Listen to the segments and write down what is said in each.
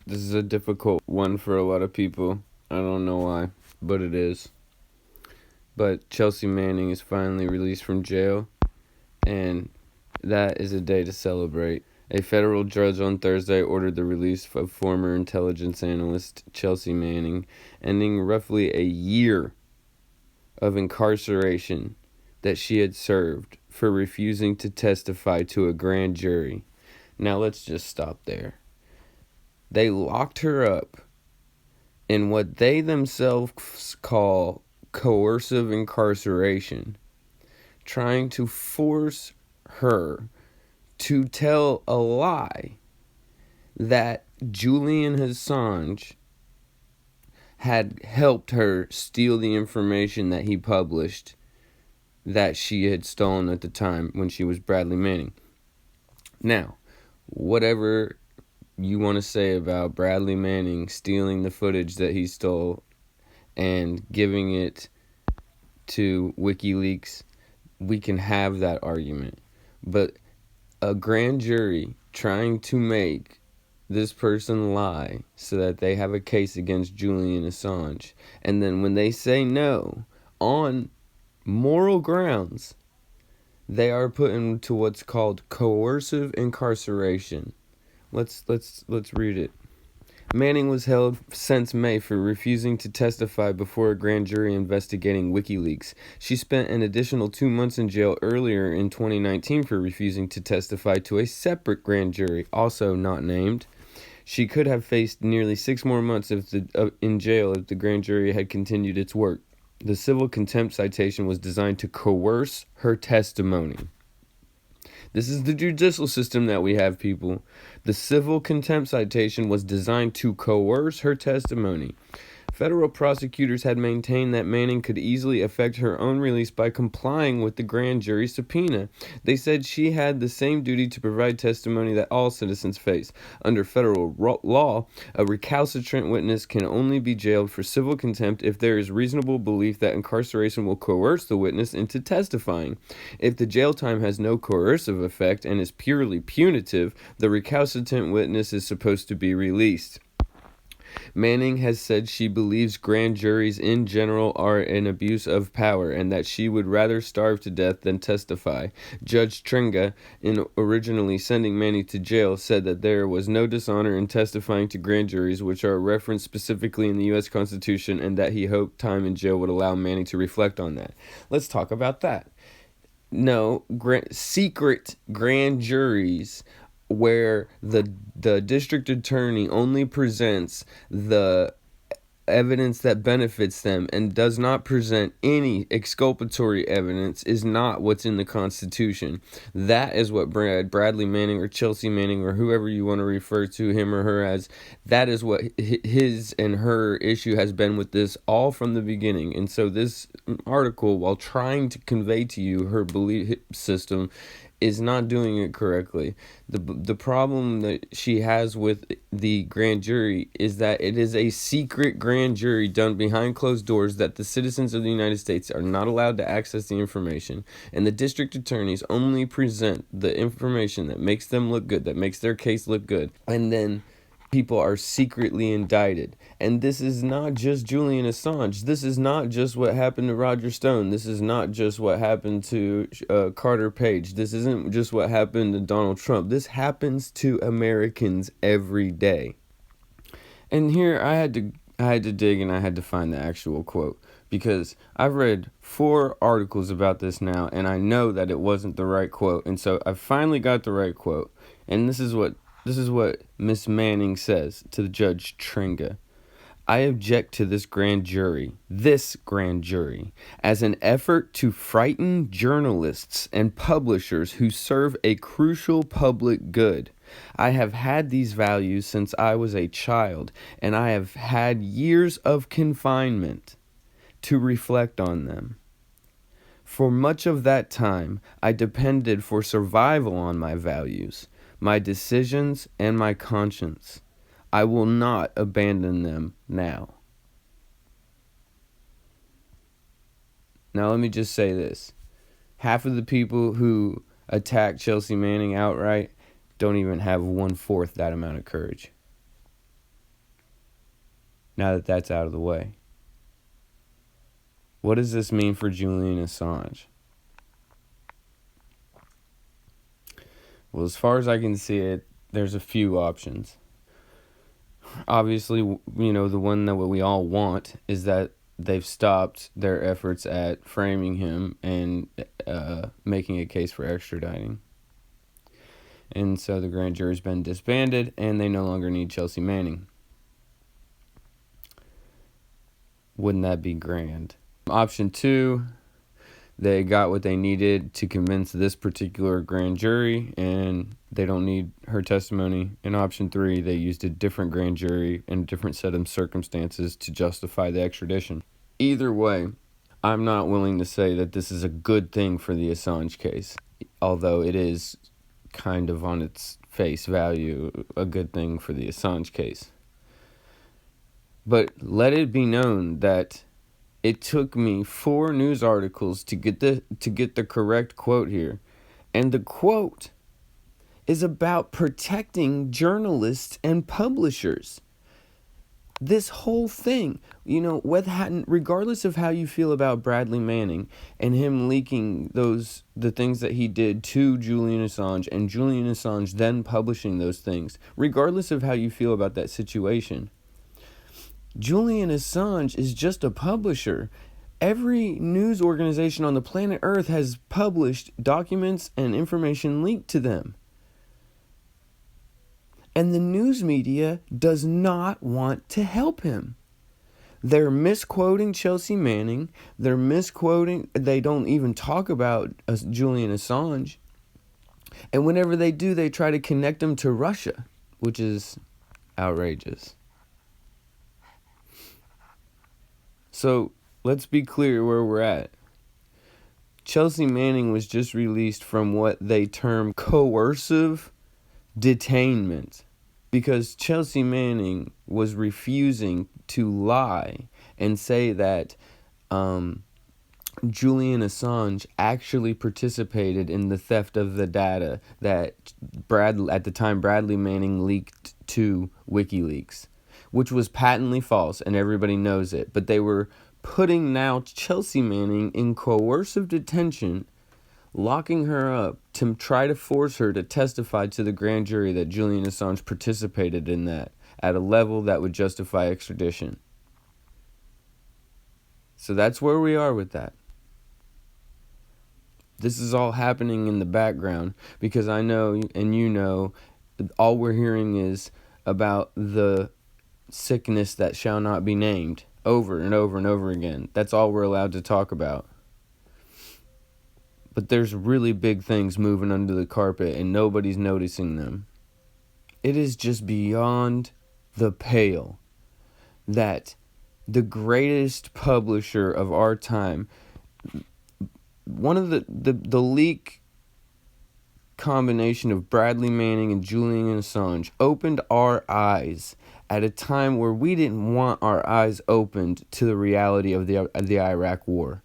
This is a difficult one for a lot of people. I don't know why, but it is. But Chelsea Manning is finally released from jail, and that is a day to celebrate. A federal judge on Thursday ordered the release of former intelligence analyst Chelsea Manning, ending roughly a year of incarceration that she had served for refusing to testify to a grand jury. Now let's just stop there. They locked her up in what they themselves call coercive incarceration, trying to force her to tell a lie that Julian Assange had helped her steal the information that he published that she had stolen at the time when she was Bradley Manning. Now, whatever you want to say about Bradley Manning stealing the footage that he stole and giving it to WikiLeaks, we can have that argument. But a grand jury trying to make this person lie so that they have a case against Julian Assange, and then when they say no on moral grounds, they are put into what's called coercive incarceration. Let's read it. Manning was held since May for refusing to testify before a grand jury investigating WikiLeaks. She spent an additional 2 months in jail earlier in 2019 for refusing to testify to a separate grand jury, also not named. She could have faced nearly 6 more months in jail if the grand jury had continued its work. The civil contempt citation was designed to coerce her testimony. This is the judicial system that we have, people. The civil contempt citation was designed to coerce her testimony. Federal prosecutors had maintained that Manning could easily effect her own release by complying with the grand jury subpoena. They said she had the same duty to provide testimony that all citizens face. Under federal law, a recalcitrant witness can only be jailed for civil contempt if there is reasonable belief that incarceration will coerce the witness into testifying. If the jail time has no coercive effect and is purely punitive, the recalcitrant witness is supposed to be released. Manning has said she believes grand juries in general are an abuse of power and that she would rather starve to death than testify. Judge Tringa, in originally sending Manning to jail, said that there was no dishonor in testifying to grand juries, which are referenced specifically in the U.S. Constitution, and that he hoped time in jail would allow Manning to reflect on that. Let's talk about that. No, secret grand juries where the district attorney only presents the evidence that benefits them and does not present any exculpatory evidence is not what's in the Constitution. That is what Bradley Manning or Chelsea Manning or whoever you want to refer to him or her as, that is what his and her issue has been with this all from the beginning. And so this article, while trying to convey to you her belief system, is not doing it correctly. The problem that she has with the grand jury is that it is a secret grand jury done behind closed doors, that the citizens of the United States are not allowed to access the information, and the district attorneys only present the information that makes them look good, that makes their case look good, and then people are secretly indicted. And this is not just Julian Assange. This is not just what happened to Roger Stone. This is not just what happened to Carter Page. This isn't just what happened to Donald Trump. This happens to Americans every day. And here I had to dig and I had to find the actual quote, because I've read 4 articles about this now and I know that it wasn't the right quote. And so I finally got the right quote. And this is what Miss Manning says to Judge Tringa. I object to this grand jury, as an effort to frighten journalists and publishers who serve a crucial public good. I have had these values since I was a child, and I have had years of confinement to reflect on them. For much of that time, I depended for survival on my values, my decisions, and my conscience. I will not abandon them now. Now let me just say this. Half of the people who attack Chelsea Manning outright don't even have 1/4 that amount of courage. now that that's out of the way. What does this mean for Julian Assange? Well, as far as I can see it, there's a few options. Obviously, the one that we all want is that they've stopped their efforts at framing him and making a case for extraditing. And so the grand jury's been disbanded, and they no longer need Chelsea Manning. Wouldn't that be grand? Option 2, they got what they needed to convince this particular grand jury, and they don't need her testimony. And option 3, they used a different grand jury and a different set of circumstances to justify the extradition. Either way, I'm not willing to say that this is a good thing for the Assange case, although it is kind of on its face value a good thing for the Assange case. But let it be known that it took me 4 news articles to get the correct quote here. And the quote is about protecting journalists and publishers. This whole thing, regardless of how you feel about Bradley Manning and him leaking the things that he did to Julian Assange, and Julian Assange then publishing those things, regardless of how you feel about that situation, Julian Assange is just a publisher. Every news organization on the planet Earth has published documents and information leaked to them. And the news media does not want to help him. They're misquoting Chelsea Manning. They don't even talk about Julian Assange. And whenever they do, they try to connect him to Russia, which is outrageous. So let's be clear where we're at. Chelsea Manning was just released from what they term coercive detainment, because Chelsea Manning was refusing to lie and say that Julian Assange actually participated in the theft of the data that at the time Bradley Manning leaked to WikiLeaks, which was patently false and everybody knows it. But they were putting now Chelsea Manning in coercive detention, locking her up to try to force her to testify to the grand jury that Julian Assange participated in that at a level that would justify extradition. So that's where we are with that. This is all happening in the background because I know, and all we're hearing is about the sickness that shall not be named over and over and over again. That's all we're allowed to talk about. But there's really big things moving under the carpet and nobody's noticing them. It is just beyond the pale that the greatest publisher of our time, one of the leak combination of Bradley Manning and Julian Assange opened our eyes at a time where we didn't want our eyes opened to the reality of the Iraq War.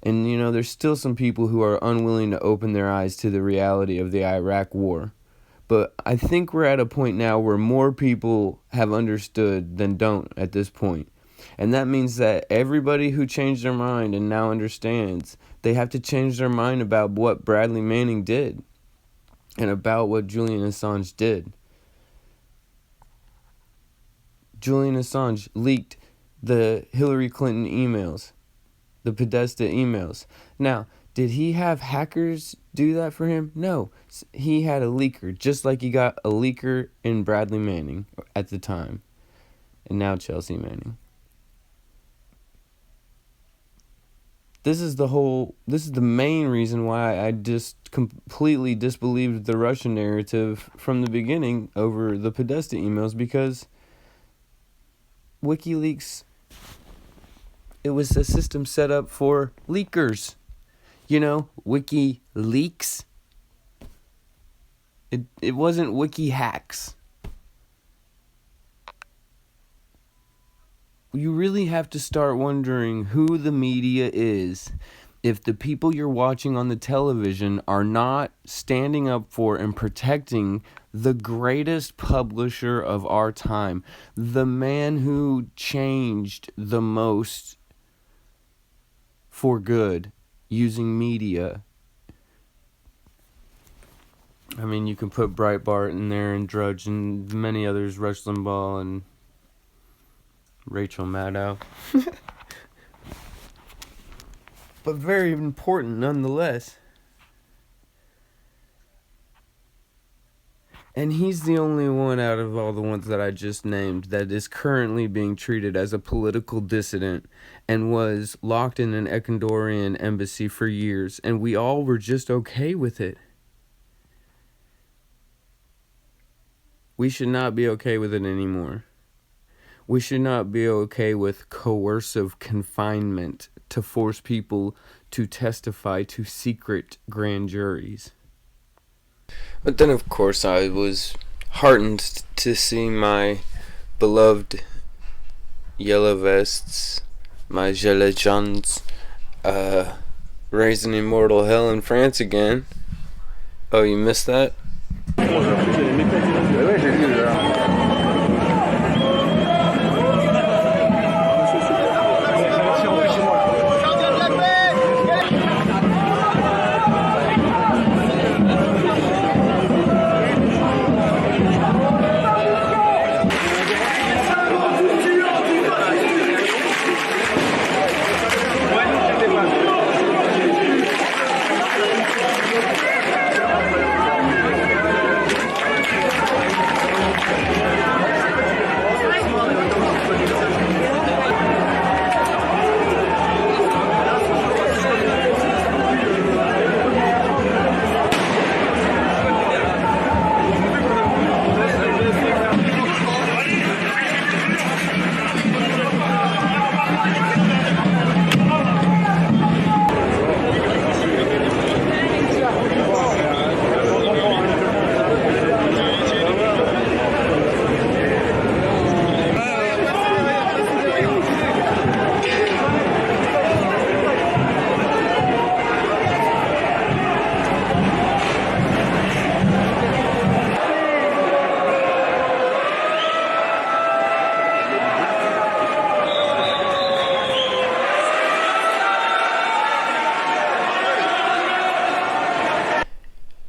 And, there's still some people who are unwilling to open their eyes to the reality of the Iraq War. But I think we're at a point now where more people have understood than don't at this point. And that means that everybody who changed their mind and now understands, they have to change their mind about what Bradley Manning did and about what Julian Assange did. Julian Assange leaked the Hillary Clinton emails, the Podesta emails. Now, did he have hackers do that for him? No. He had a leaker, just like he got a leaker in Bradley Manning at the time. And now Chelsea Manning. This is the main reason why I just completely disbelieved the Russian narrative from the beginning over the Podesta emails, because WikiLeaks, it was a system set up for leakers. WikiLeaks. It wasn't wiki hacks. You really have to start wondering who the media is if the people you're watching on the television are not standing up for and protecting the greatest publisher of our time, the man who changed the most for good using media. I mean, you can put Breitbart in there and Drudge and many others, Rush Limbaugh and Rachel Maddow. But very important nonetheless. And he's the only one out of all the ones that I just named that is currently being treated as a political dissident and was locked in an Ecuadorian embassy for years, and we all were just okay with it. We should not be okay with it anymore. We should not be okay with coercive confinement to force people to testify to secret grand juries. But then, of course, I was heartened to see my beloved yellow vests, my gilets jaunes, raising immortal hell in France again. Oh, you missed that?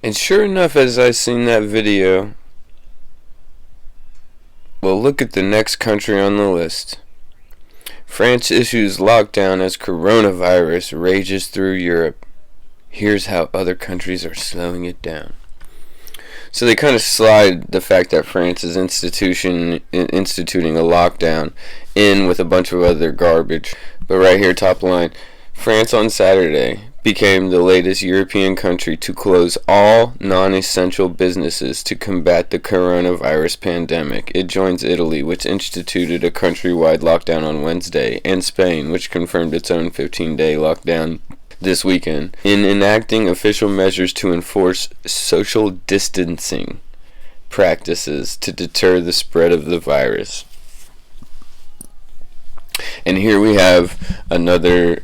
And sure enough, as I seen that video, well, look at the next country on the list. France issues lockdown as coronavirus rages through Europe. Here's how other countries are slowing it down. So they kind of slide the fact that France is instituting a lockdown in with a bunch of other garbage. But right here, top line, France on Saturday became the latest European country to close all non-essential businesses to combat the coronavirus pandemic. It joins Italy, which instituted a countrywide lockdown on Wednesday, and Spain, which confirmed its own 15-day lockdown this weekend, in enacting official measures to enforce social distancing practices to deter the spread of the virus. And here we have another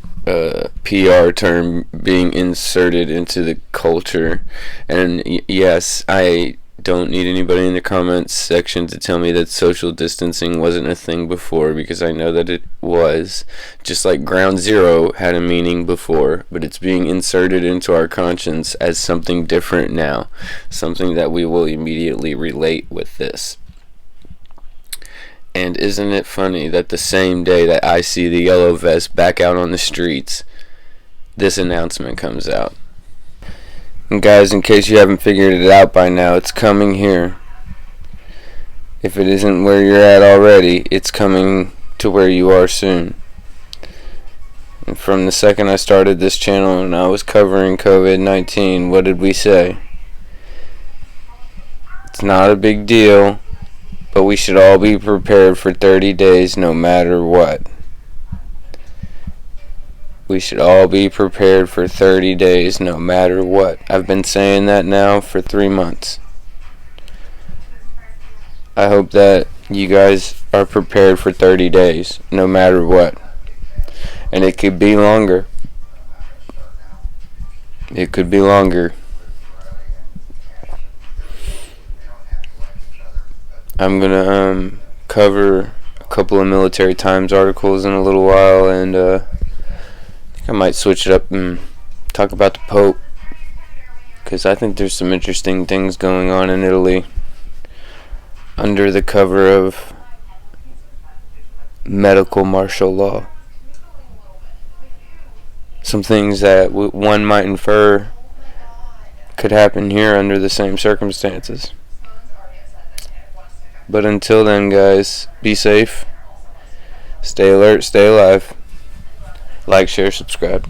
PR term being inserted into the culture. And yes, I don't need anybody in the comments section to tell me that social distancing wasn't a thing before, because I know that it was. Just like ground zero had a meaning before, but it's being inserted into our conscience as something different now, something that we will immediately relate with this. And isn't it funny that the same day that I see the yellow vest back out on the streets, this announcement comes out. And guys, in case you haven't figured it out by now, it's coming here. If it isn't where you're at already, it's coming to where you are soon. And from the second I started this channel and I was covering COVID-19, what did we say? It's not a big deal, but we should all be prepared for 30 days no matter what. We should all be prepared for 30 days no matter what. I've been saying that now for 3 months. I hope that you guys are prepared for 30 days no matter what. And it could be longer. It could be longer. I'm gonna cover a couple of Military Times articles in a little while, and I think I might switch it up and talk about the Pope, because I think there's some interesting things going on in Italy under the cover of medical martial law. Some things that one might infer could happen here under the same circumstances. But until then, guys, be safe, stay alert, stay alive, like, share, subscribe.